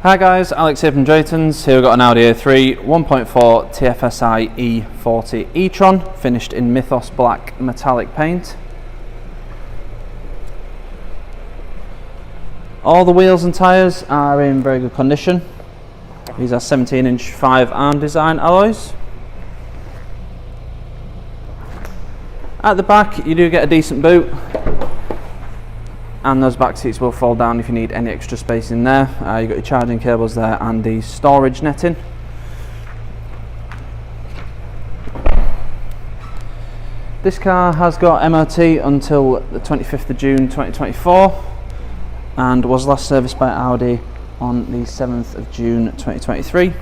Hi guys, Alex here from Drayton's. Here we've got an Audi A3 1.4 TFSIe E40 e-tron, finished in Mythos black metallic paint. All the wheels and tyres are in very good condition. These are 17-inch 5-arm design alloys. At the back you do get a decent boot, and those back seats will fall down if you need any extra space in there. You've got your charging cables there and the storage netting. This car has got MOT until the 25th of June 2024 and was last serviced by Audi on the 7th of June 2023.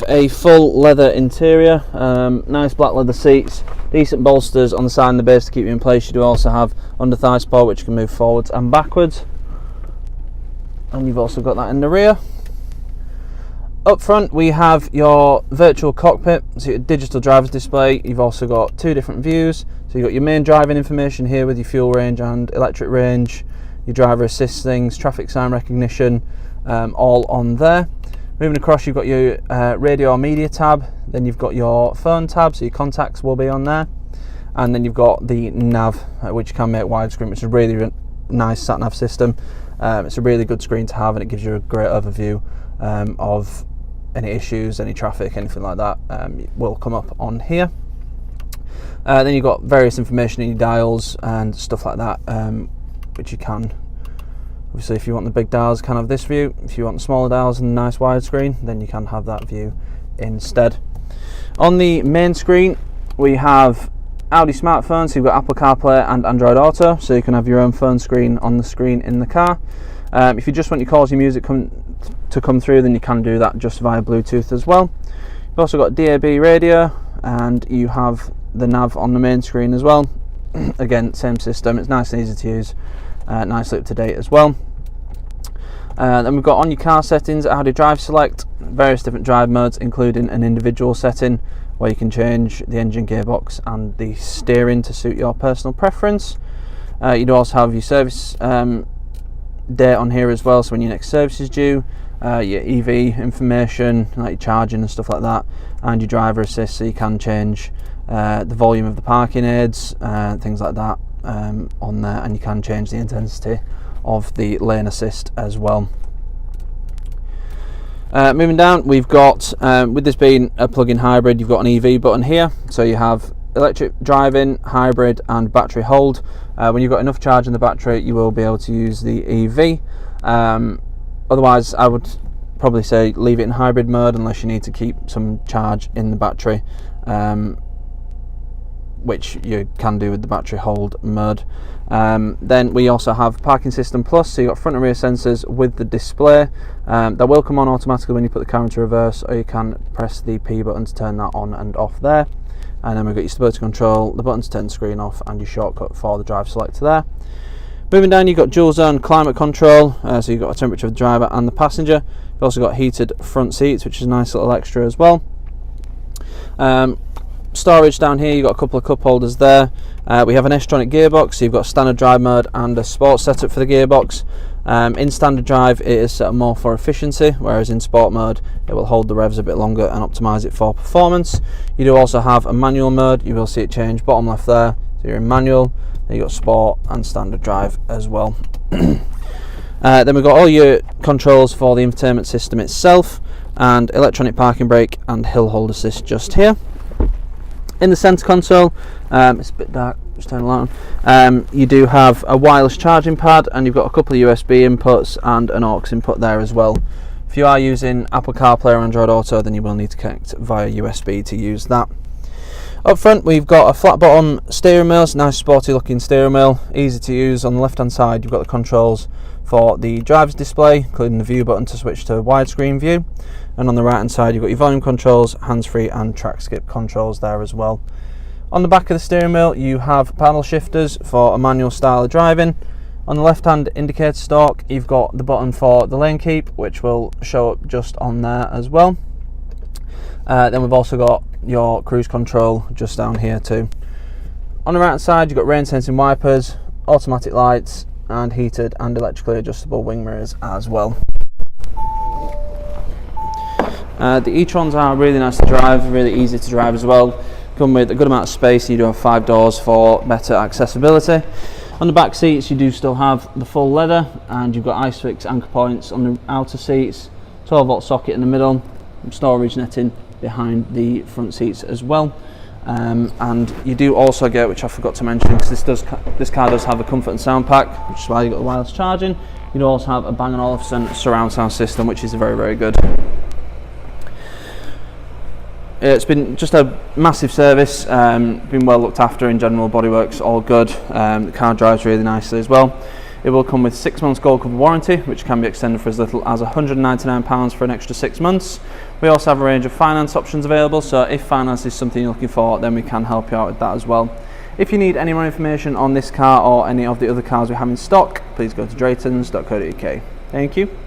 A full leather interior, nice black leather seats, decent bolsters on the side and the base to keep you in place. You do also have under thigh support which can move forwards and backwards, and you've also got that in the rear. Up front we have your virtual cockpit, so your digital driver's display. You've also got two different views, so you've got your main driving information here with your fuel range and electric range, your driver assist things, traffic sign recognition, all on there. Moving across, you've got your radio or media tab, then you've got your phone tab, so your contacts will be on there, and then you've got the nav, which can make widescreen, which is a really nice sat nav system. It's a really good screen to have, and it gives you a great overview of any issues, any traffic, anything like that will come up on here. Then you've got various information in your dials and stuff like that, which you can. Obviously, if you want the big dials, you can have this view. If you want the smaller dials and a nice widescreen, then you can have that view instead. On the main screen, we have Audi smartphones. So you've got Apple CarPlay and Android Auto, so you can have your own phone screen on the screen in the car. If you just want your calls, your music to come through, then you can do that just via Bluetooth as well. You've also got DAB radio, and you have the nav on the main screen as well. Again, same system. It's nice and easy to use. Nicely up to date as well. Then we've got on your car settings, Audi Drive Select, various different drive modes, including an individual setting where you can change the engine, gearbox and the steering to suit your personal preference. You do also have your service date on here as well, so when your next service is due, your EV information like your charging and stuff like that, and your driver assist, so you can change the volume of the parking aids, things like that on there, and you can change the intensity of the lane assist as well. Moving down, we've got with this being a plug-in hybrid, you've got an EV button here, so you have electric driving, hybrid and battery hold. When you've got enough charge in the battery, you will be able to use the EV. Otherwise, I would probably say leave it in hybrid mode unless you need to keep some charge in the battery, which you can do with the battery hold mode. Then we also have Parking System Plus, so you've got front and rear sensors with the display. That will come on automatically when you put the car into reverse, or you can press the P button to turn that on and off there. And then we've got your stability control, the button to turn the screen off, and your shortcut for the drive selector there. Moving down, you've got dual zone climate control, so you've got a temperature of the driver and the passenger. You've also got heated front seats, which is a nice little extra as well. Storage down here, you've got a couple of cup holders there. We have an S-Tronic gearbox, so you've got standard drive mode and a sport setup for the gearbox. In standard drive it is set up more for efficiency, whereas in sport mode it will hold the revs a bit longer and optimise it for performance. You do also have a manual mode, you will see it change bottom left there, so you're in manual. Then you've got sport and standard drive as well. Then we've got all your controls for the infotainment system itself, and electronic parking brake and hill hold assist just here. In the centre console, it's a bit dark, just turn the light on. You do have a wireless charging pad, and you've got a couple of USB inputs and an aux input there as well. If you are using Apple CarPlay or Android Auto, then you will need to connect via USB to use that. Up front, we've got a flat bottom steering wheel. It's a nice sporty looking steering wheel, easy to use. On the left hand side, you've got the controls for the driver's display, including the view button to switch to widescreen view. And on the right hand side, you've got your volume controls, hands-free and track skip controls there as well. On the back of the steering wheel, you have paddle shifters for a manual style of driving. On the left hand indicator stalk, you've got the button for the lane keep, which will show up just on there as well. Then we've also got your cruise control just down here too. On the right hand side, you've got rain sensing wipers, automatic lights, and heated and electrically adjustable wing mirrors as well. The e-trons are really nice to drive, really easy to drive as well. Come with a good amount of space. You do have 5 doors for better accessibility. On the back seats, you do still have the full leather, and you've got ISOFIX anchor points on the outer seats, 12-volt socket in the middle, storage netting behind the front seats as well. And you do also get, which I forgot to mention, because this car does have a comfort and sound pack, which is why you've got the wireless charging. You do also have a Bang & Olufsen surround sound system, which is very, very good. It's been just a massive service, been well looked after in general, bodywork's all good, the car drives really nicely as well. It will come with 6 months gold cover warranty, which can be extended for as little as £199 for an extra 6 months. We also have a range of finance options available, so if finance is something you're looking for, then we can help you out with that as well. If you need any more information on this car or any of the other cars we have in stock, please go to draytons.co.uk. Thank you.